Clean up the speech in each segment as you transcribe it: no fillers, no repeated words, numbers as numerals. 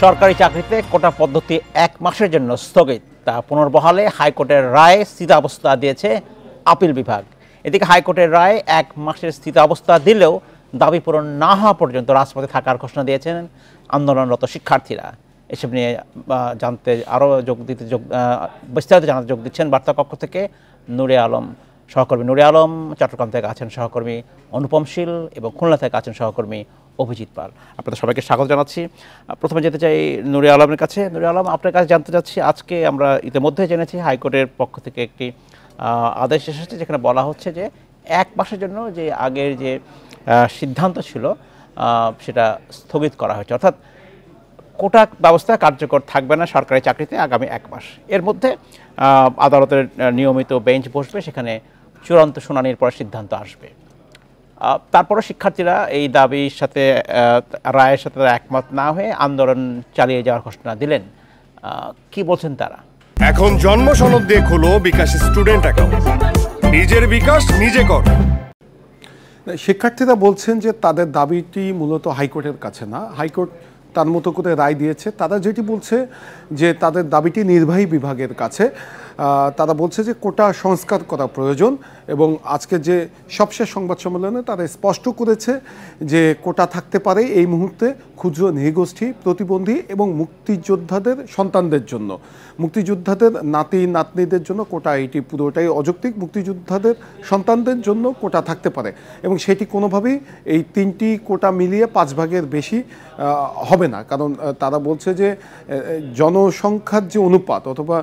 সরকারি চাকরিতে কোটা পদ্ধতি 1 মাসের জন্য স্থগিত, তা পুনর্বহালে হাইকোর্টের রায়ে স্থিতাবস্থা দিয়েছে আপিল বিভাগ। এদিকে হাইকোর্টের রায়ে 1 মাসের স্থিতাবস্থা দিলেও দাবি পূরণ না হওয়া পর্যন্ত রাজপথে থাকার ঘোষণা দিয়েছেন আন্দোলনরত শিক্ষার্থীরা। এসব নিয়ে জানতে আরও বিস্তারিত জানাতে যোগ দিচ্ছেন বার্তা কক্ষ থেকে নূরে আলম সহকর্মী নূরে আলম, চট্টগ্রাম থেকে আছেন সহকর্মী অনুপম শীল এবং খুলনা থেকে আছেন সহকর্মী অভিজিৎ পাল। আপনাদের সবাইকে স্বাগত জানাচ্ছি। প্রথমে যেতে চাই নূরে আলমের কাছে। নূরে আলম, আপনার কাছে জানতে চাচ্ছি, আজকে আমরা ইতিমধ্যে জেনেছি হাইকোর্টের পক্ষ থেকে একটি আদেশ এসেছে যেখানে বলা হচ্ছে যে 1 মাসের জন্য যে আগের যে সিদ্ধান্ত ছিল সেটা স্থগিত করা হয়েছে, অর্থাৎ কোটা ব্যবস্থা কার্যকর থাকবে না সরকারি চাকরিতে আগামী 1 মাস। এর মধ্যে আদালতের নিয়মিত বেঞ্চ বসবে, সেখানে চূড়ান্ত শুনানির পর সিদ্ধান্ত আসবে। তারপরও শিক্ষার্থীরা এই দাবির সাথে রায়ের সাথে একমত না হয়ে আন্দোলন চালিয়ে যাওয়ার ঘোষণা দিলেন। কি বলছেন তারা? এখন জন্ম সনদ দিয়ে খোলো বিকাশ স্টুডেন্ট অ্যাকাউন্ট, নিজের বিকাশ নিজে কর। শিক্ষার্থীরা বলছেন যে তাদের দাবিটি মূলত হাইকোর্টের কাছে না, হাইকোর্ট তার মতো করে রায় দিয়েছে। তারা যেটি বলছে যে তাদের দাবিটি নির্বাহী বিভাগের কাছে। তারা বলছে যে কোটা সংস্কার করা প্রয়োজন এবং আজকে যে সবশেষ সংবাদ সম্মেলনে তারা স্পষ্ট করেছে যে কোটা থাকতে পারে এই মুহূর্তে ক্ষুদ্র নৃগোষ্ঠী, প্রতিবন্ধী এবং মুক্তিযোদ্ধাদের সন্তানদের জন্য। মুক্তিযোদ্ধাদের নাতি নাতনিদের জন্য কোটা এটি পুরোটাই অযৌক্তিক। মুক্তিযোদ্ধাদের সন্তানদের জন্য কোটা থাকতে পারে এবং সেটি কোনোভাবেই এই 3টি কোটা মিলিয়ে 5 ভাগের বেশি হবে না। কারণ তারা বলছে যে জনসংখ্যার যে অনুপাত অথবা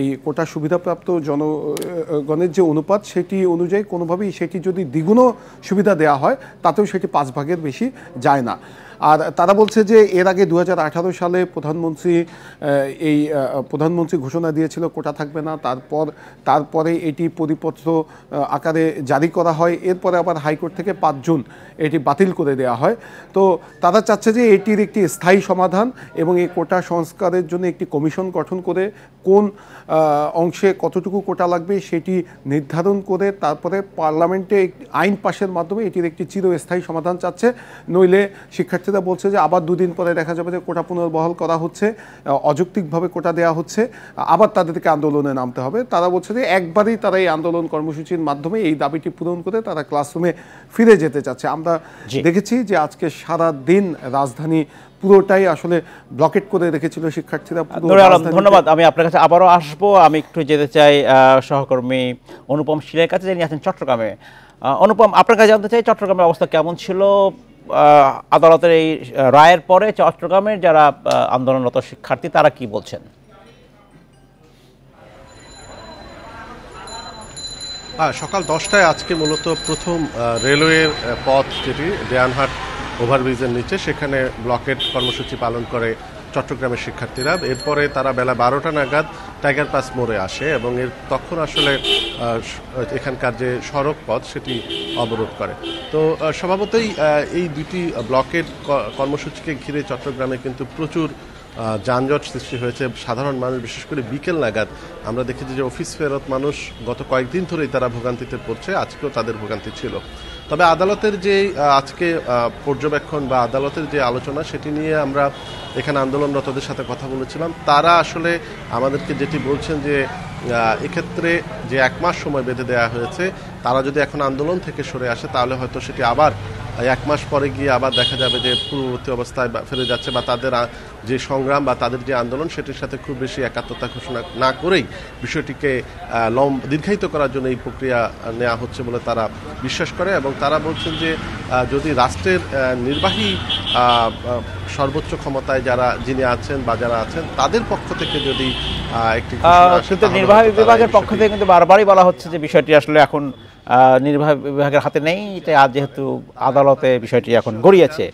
এই কোটা সুবিধাপ্রাপ্ত জনগণের যে অনুপাত সেটি অনুযায়ী কোনোভাবেই সেটি যদি দ্বিগুণ সুবিধা দেওয়া হয় তাতেও সেটি 5 ভাগের বেশি যায় না। আর তারা বলছে যে এর আগে 2018 সালে প্রধানমন্ত্রী ঘোষণা দিয়েছিল কোটা থাকবে না, তারপরে এটি পরিপত্র আকারে জারি করা হয়, এরপরে আবার হাইকোর্ট থেকে 5 জুন এটি বাতিল করে দেওয়া হয়। তো তারা চাচ্ছে যে এটির একটি স্থায়ী সমাধান এবং এই কোটা সংস্কারের জন্য একটি কমিশন গঠন করে কোন অংশে কতটুকু কোটা লাগবে সেটি নির্ধারণ করে তারপরে পার্লামেন্টে আইন পাশের মাধ্যমে এটির একটি চিরস্থায়ী সমাধান চাচ্ছে। নইলে শিক্ষার্থীরা বলছে যে আবার 2 দিন পরে দেখা যাবে যে কোটা পুনর্বহাল করা হচ্ছে, অযৌক্তিকভাবে কোটা দেওয়া হচ্ছে, আবার তাদেরকে আন্দোলনে নামতে হবে। তারা বলছে যে একবারই তারা এই আন্দোলন কর্মসূচির মাধ্যমে এই দাবিটি পূরণ করে তারা ক্লাসরুমে ফিরে যেতে চাচ্ছে। আমরা দেখেছি যে আজকে সারা দিন রাজধানী পুরোটাই আসলে ব্লকেট করে রেখেছিল শিক্ষার্থীরা। ধন্যবাদ। আমি আপনার কাছে আবারও আসবো। আমি একটু যেতে চাই সহকর্মী অনুপম শীলের কাছে, যিনি আছেন চট্টগ্রামে। অনুপম, আপনার কাছে জানতে চাই চট্টগ্রামের অবস্থা কেমন ছিল আদালতের এই রায়ের পরে? চট্টগ্রামের যারা আন্দোলনরত শিক্ষার্থী তারা কি বলছেন? সকাল 10টায় আজকে মূলত প্রথম রেলওয়ের পথ যেটি দেয়ানহাট ওভারব্রিজের নিচে, সেখানে ব্লকেট কর্মসূচি পালন করে চট্টগ্রামের শিক্ষার্থীরা। এরপরে তারা বেলা 12টা নাগাদ টাইগার পাস মোড়ে আসে এবং তখন আসলে এখানকার যে সড়ক পথ সেটি অবরোধ করে। তো স্বভাবতই এই 2টি ব্লকেট কর্মসূচিকে ঘিরে চট্টগ্রামে কিন্তু প্রচুর যানজট সৃষ্টি হয়েছে। সাধারণ মানুষ, বিশেষ করে বিকেল নাগাদ আমরা দেখেছি যে অফিস ফেরত মানুষ গত কয়েকদিন ধরেই তারা ভোগান্তিতে পড়ছে, আজকেও তাদের ভোগান্তি ছিল। তবে আদালতের যে আজকে পর্যবেক্ষণ বা আদালতের যে আলোচনা সেটি নিয়ে আমরা এখানে আন্দোলনরতদের সাথে কথা বলেছিলাম। তারা আসলে আমাদেরকে যেটি বলছেন যে এক্ষেত্রে যে 1 মাস সময় বেঁধে দেওয়া হয়েছে, তারা যদি এখন আন্দোলন থেকে সরে আসে তাহলে হয়তো সেটি আবার 1 মাস পরে গিয়ে আবার দেখা যাবে যে পূর্ববর্তী অবস্থায় ফিরে যাচ্ছে বা তাদের যে সংগ্রাম বা তাদের যে আন্দোলন সেটির সাথে খুব বেশি একাত্মতা ঘোষণা না করেই বিষয়টিকে দীর্ঘায়িত করার জন্য এই প্রক্রিয়া নেওয়া হচ্ছে বলে তারা বিশ্বাস করে। এবং তারা বলছেন যে যদি রাষ্ট্রের নির্বাহী সর্বোচ্চ ক্ষমতায় যিনি আছেন বা যারা আছেন তাদের পক্ষ থেকে যদি একটি নির্বাহী বিভাগের পক্ষ থেকে কিন্তু বারবারই বলা হচ্ছে যে বিষয়টি আসলে এখন নির্বাহী বিভাগের হাতে নেই, এটা আজ যেহেতু আদালতে বিষয়টি এখন গড়িয়েছে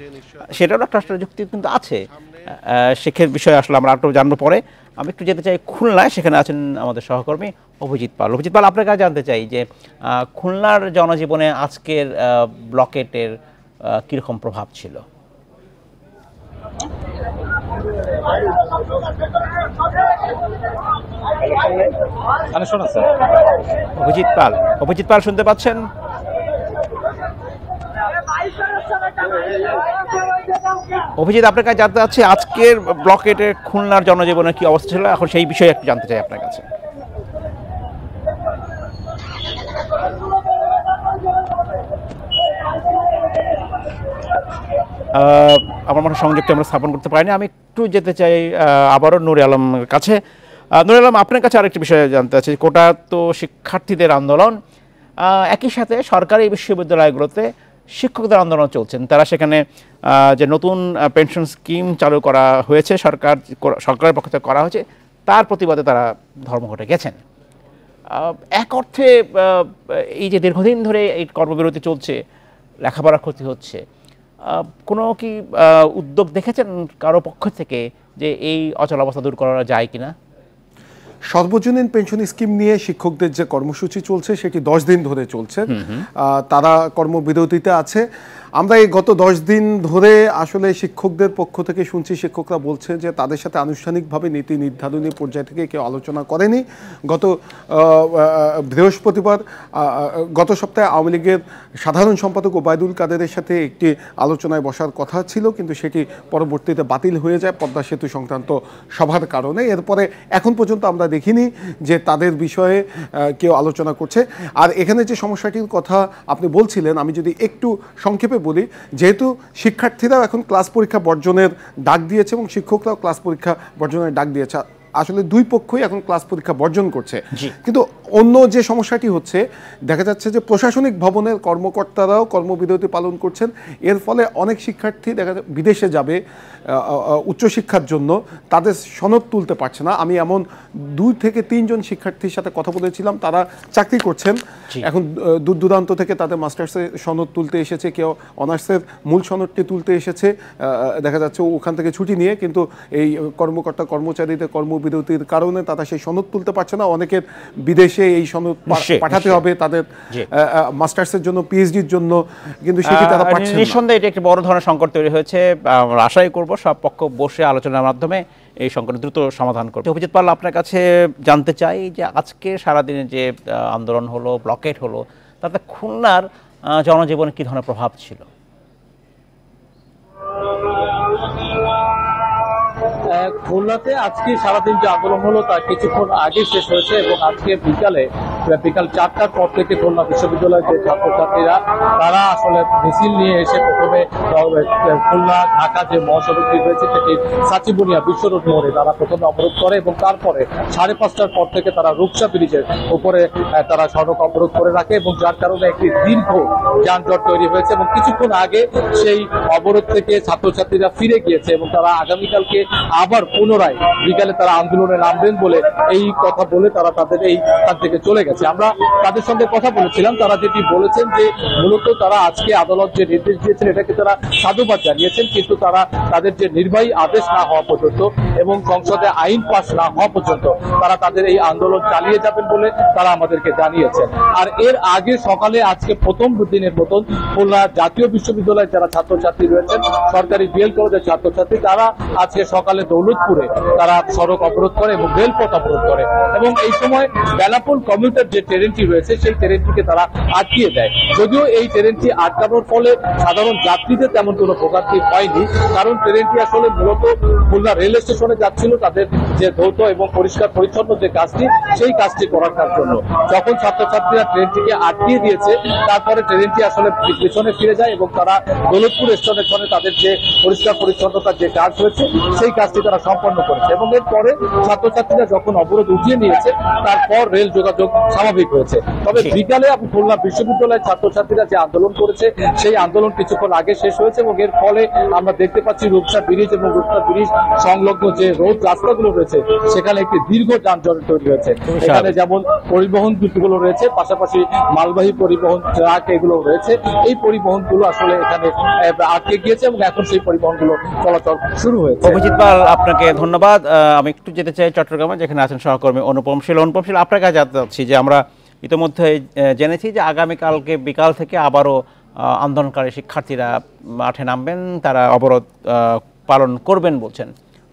সেটারও একটা যুক্তি কিন্তু আছে। শিক্ষার বিষয়ে আসলে আমরা আরেকটু জানবো পরে। আমি একটু যেতে চাই খুলনায়, সেখানে আছেন আমাদের সহকর্মী অভিজিৎ পাল। অভিজিৎ পাল, আপনার কাছে জানতে চাই যে খুলনার জনজীবনে আজকের ব্লকেটের কীরকম প্রভাব ছিল? অভিজিৎ পাল শুনতে পাচ্ছেন? অভিজিৎ, আপনার কাছে জানতে চাচ্ছি আজকের ব্লকেটের খুলনার জনজীবনের কি অবস্থা ছিল, এখন সেই বিষয়ে একটু জানতে চাই আপনার কাছে। আমার মনে সংযোগটা আমরা স্থাপন করতে পারিনি। আমি একটু যেতে চাই আবারও নূরে আলমের কাছে। নূরে আলম, আপনার কাছে আরেকটি বিষয়ে জানতে চাচ্ছি, কোটা তো শিক্ষার্থীদের আন্দোলন, একই সাথে সরকারি বিশ্ববিদ্যালয়গুলোতে শিক্ষকদের আন্দোলন চলছেন। তারা সেখানে যে নতুন পেনশন স্কিম চালু করা হয়েছে, সরকারের পক্ষ থেকে করা হয়েছে, তার প্রতিবাদে তারা ধর্মঘটে গেছেন। এক অর্থে এই যে দীর্ঘদিন ধরে এই কর্মবিরতি চলছে, লেখাপড়ার ক্ষতি হচ্ছে, কোনো কি উদ্যোগ দেখেছেন কারো পক্ষ থেকে যে এই অচলাবস্থা দূর করা যায় কিনা? সর্বজনীন পেনশন স্কিম নিয়ে শিক্ষকদের যে কর্মসূচি চলছে সেটি 10 দিন ধরে চলছে। তারা কর্মবিরতিতে আছে। আমরা এই গত 10 দিন ধরে আসলে শিক্ষকদের পক্ষ থেকে শুনছি, শিক্ষকরা বলছে যে তাদের সাথে আনুষ্ঠানিকভাবে নীতি নির্ধারণী পর্যায় থেকে কেউ আলোচনা করেনি। গত বৃহস্পতিবার গত সপ্তাহে আওয়ামী লীগের সাধারণ সম্পাদক ওবায়দুল কাদেরের সাথে একটি আলোচনায় বসার কথা ছিল, কিন্তু সেটি পরবর্তীতে বাতিল হয়ে যায় পদ্মা সেতু সংক্রান্ত সভার কারণে। এরপরে এখন পর্যন্ত আমরা দেখিনি যে তাদের বিষয়ে কেউ আলোচনা করছে। আর এখানে যে সমস্যাটির কথা আপনি বলছিলেন, আমি যদি একটু সংক্ষেপে বলি, যেহেতু শিক্ষার্থীরাও এখন ক্লাস পরীক্ষা বর্জনের ডাক দিয়েছে এবং শিক্ষকরাও ক্লাস পরীক্ষা বর্জনের ডাক দিয়েছে, আসলে দুই পক্ষই এখন ক্লাস পরীক্ষা বর্জন করছে। কিন্তু অন্য যে সমস্যাটি হচ্ছে, দেখা যাচ্ছে যে প্রশাসনিক ভবনের কর্মকর্তারাও কর্মবিরতি পালন করছেন। এর ফলে অনেক শিক্ষার্থী বিদেশে যাবে উচ্চশিক্ষার জন্য, তাদের সনদ তুলতে পারছে না। আমি এমন 2 থেকে 3 জন শিক্ষার্থীর সাথে কথা বলেছিলাম, তারা চাকরি করছেন, এখন দূর দূরান্ত থেকে তাদের মাস্টার্সের সনদ তুলতে এসেছে, কেউ অনার্সের মূল সনদটি তুলতে এসেছে, দেখা যাচ্ছে ওখান থেকে ছুটি নিয়ে, কিন্তু এই কর্মকর্তা কর্মচারীদের কর্মবিরতির কারণে তারা সেই সনদ তুলতে পারছে না। অনেকের বিদেশে এই সনদ পাঠাতে হবে তাদের মাস্টার্সের জন্য, পিএইচডির জন্য, কিন্তু সেটি তারা পাচ্ছে না। নিঃসন্দেহে এটা একটি বড় ধরনের সংকট তৈরি হয়েছে। আমরা আশাই করব সব পক্ষ বসে আলোচনার মাধ্যমে এই সংকট দ্রুত সমাধান করবে। অভিজিৎ পাল, আপনার কাছে জানতে চাই যে আজকে সারাদিনে যে আন্দোলন হলো, ব্লকেট হলো, তাতে খুলনার জনজীবনে কী ধরনের প্রভাব ছিল? খুলনাতে আজকে সারাদিন যে আন্দোলন হলো তা কিছুক্ষণ আগে শেষ হয়েছে এবং আজকে বিকাল 4টার পর থেকে খুলনা বিশ্ববিদ্যালয়ের যে ছাত্রছাত্রীরা তারা আসলে মিছিল নিয়ে এসে প্রথমে খুলনা ঢাকা যে মহাসড়কটি রয়েছে সেটি সাচিবুনিয়া বিশ্ব রোড মোড়ে তারা প্রথমে অবরোধ করে এবং তারপরে 5:30টার পর থেকে তারা রূপসা ব্রিজের উপরে তারা সড়ক অবরোধ করে রাখে এবং যার কারণে একটি দীর্ঘ যানজট তৈরি হয়েছে এবং কিছুক্ষণ আগে সেই অবরোধ থেকে ছাত্রছাত্রীরা ফিরে গিয়েছে এবং তারা আগামীকালকে আবার পুনরায় বিকালে তারা আন্দোলনে নামবেন বলে এই কথা বলে তারা তাদের এই স্থান থেকে চলে গেছে। আমরা তাদের সঙ্গে কথা বলেছিলাম, তারা যেটি বলেছেন যে মূলত তারা আজকে আদালত যে নির্দেশ দিয়েছেন এটাকে তারা সাধুবাদ জানিয়েছেন, কিন্তু তারা তাদের যে নির্বাহী আদেশ না হওয়া পর্যন্ত এবং সংসদে আইন পাস না হওয়া পর্যন্ত তারা তাদের এই আন্দোলন চালিয়ে যাবেন বলে তারা আমাদেরকে জানিয়েছেন। আর এর আগে সকালে আজকে প্রথম দিনের মতন খুলনা জাতীয় বিশ্ববিদ্যালয়ের যারা ছাত্রছাত্রী রয়েছেন, সরকারি বিএল কলেজের ছাত্রছাত্রী, তারা আজকে সকালে দৌলতপুরে তারা সড়ক অবরোধ করে এবং রেলপথ অবরোধ করে এবং এই সময় বেলাপুল কমিউটার যে ট্রেনটি রয়েছে সেই ট্রেনটিকে তারা আটকিয়ে দেয়। যদিও এই ট্রেনটি আটকানোর ফলে সাধারণ যাত্রীদের তেমন কোনো ভোগান্তি হয়নি, কারণ ট্রেনটি আসলে মূলত খুলনা রেল স্টেশনে যাচ্ছিল তাদের যে ধৌত এবং পরিষ্কার পরিচ্ছন্ন যে কাজটি সেই কাজটি করার জন্য। যখন ছাত্রছাত্রীরা ট্রেনটিকে আটকিয়ে দিয়েছে তারপরে ট্রেনটি আসলে পেছনে ফিরে যায় এবং তারা দৌলতপুর স্টেশনে তাদের যে পরিষ্কার পরিচ্ছন্নতার যে কাজ হয়েছে সেই কাজটি তারা সম্পন্ন করেছে এবং এরপরে ছাত্রছাত্রীরা যখন অবরোধ উঠিয়ে নিয়েছে তারপর রেল যোগাযোগ স্বাভাবিক হয়েছে। তবে বিকালে খুলনা বিশ্ববিদ্যালয়ের ছাত্রছাত্রীরা যে আন্দোলন করেছে সেই আন্দোলন কিছুক্ষণ আগে শেষ হয়েছে এবং এর ফলে আমরা দেখতে পাচ্ছি রূপসা ব্রিজ এবং রূপসা ব্রিজ সংলগ্ন যে রোড রাস্তাগুলো রয়েছে সেখানে একটি দীর্ঘ যানজট তৈরি হয়েছে। এখানে যেমন পরিবহন গুলো রয়েছে, পাশাপাশি মালবাহী পরিবহন ট্রাক এগুলো রয়েছে, এই পরিবহনগুলো আসলে এখানে আটকে গিয়েছে এবং এখন সেই পরিবহনগুলো চলাচল শুরু হয়েছে। অভিজিৎ পাল, আপনাকে ধন্যবাদ। আমি একটু যেতে চাই চট্টগ্রামে, যেখানে আছেন সহকর্মী অনুপম শীল। অনুপম শীল, আপনার কাছে জানতে চাচ্ছি যে আমরা ইতিমধ্যে জেনেছি যে আগামীকালকে বিকাল থেকে আবারও আন্দোলনকারী শিক্ষার্থীরা মাঠে নামবেন, তারা অবরোধ পালন করবেন বলছেন।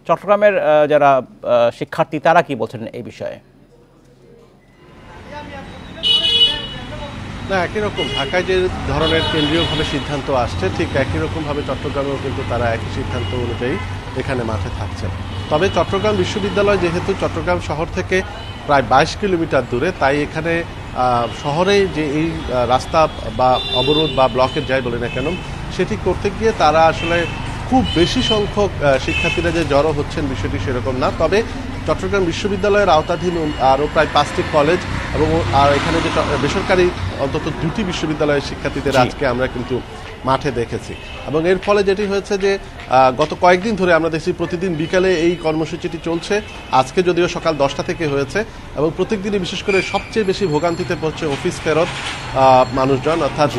চট্টগ্রামের যারা শিক্ষার্থী তারা কি বলছেন এই বিষয়ে? না, একই রকম ঢাকায় যে ধরনের কেন্দ্রীয়ভাবে সিদ্ধান্ত আসছে ঠিক একই রকমভাবে চট্টগ্রামেও কিন্তু তারা একই সিদ্ধান্ত অনুযায়ী এখানে মাঠে থাকছে। তবে চট্টগ্রাম বিশ্ববিদ্যালয় যেহেতু চট্টগ্রাম শহর থেকে প্রায় 22 কিলোমিটার দূরে, তাই এখানে শহরে যে এই রাস্তা বা অবরোধ বা ব্লকের যাই বলে না কেন সেটি করতে গিয়ে তারা আসলে খুব বেশি সংখ্যক শিক্ষার্থীরা যে জড়ো হচ্ছেন বিষয়টি সেরকম না। তবে চট্টগ্রাম বিশ্ববিদ্যালয়ের আওতাধীন আরও প্রায় 5টি কলেজ এবং আর এখানে যে বেসরকারি অন্তত 2টি বিশ্ববিদ্যালয়ের শিক্ষার্থীদের আজকে আমরা কিন্তু মাঠে দেখেছি। এবং এর ফলে যেটি হয়েছে যে গত কয়েকদিন ধরে আমরা দেখছি প্রতিদিন বিকালে এই কর্মসূচিটি চলছে। আজকে যদিও সকাল 10টা থেকে হয়েছে এবং প্রত্যেকদিনই বিশেষ করে সবচেয়ে বেশি ভোগান্তিতে পড়ছে অফিস ফেরত মানুষজন, অর্থাৎ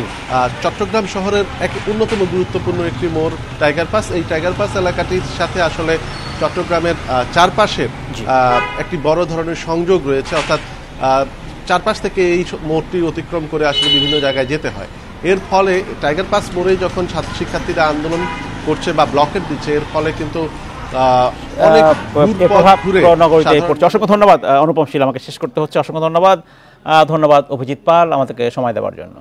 চট্টগ্রাম শহরের এক অন্যতম গুরুত্বপূর্ণ একটি মোড় টাইগার পাস। এই টাইগার পাস এলাকাটির সাথে আসলে চট্টগ্রামের চারপাশের একটি বড় ধরনের সংযোগ রয়েছে, অর্থাৎ চারপাশ থেকে এই মোড়টি অতিক্রম করে আসলে বিভিন্ন জায়গায় যেতে হয়। এর ফলে টাইগার পাস মোড়ে যখন ছাত্র শিক্ষার্থীরা আন্দোলন করছে বা ব্লকেট দিচ্ছে, এর ফলে কিন্তু অনেক নগরীতে পড়ছে। অসংখ্য ধন্যবাদ অনুপম শীল, আমাকে শেষ করতে হচ্ছে। অসংখ্য ধন্যবাদ অভিজিৎ পাল আমাদেরকে সময় দেওয়ার জন্য।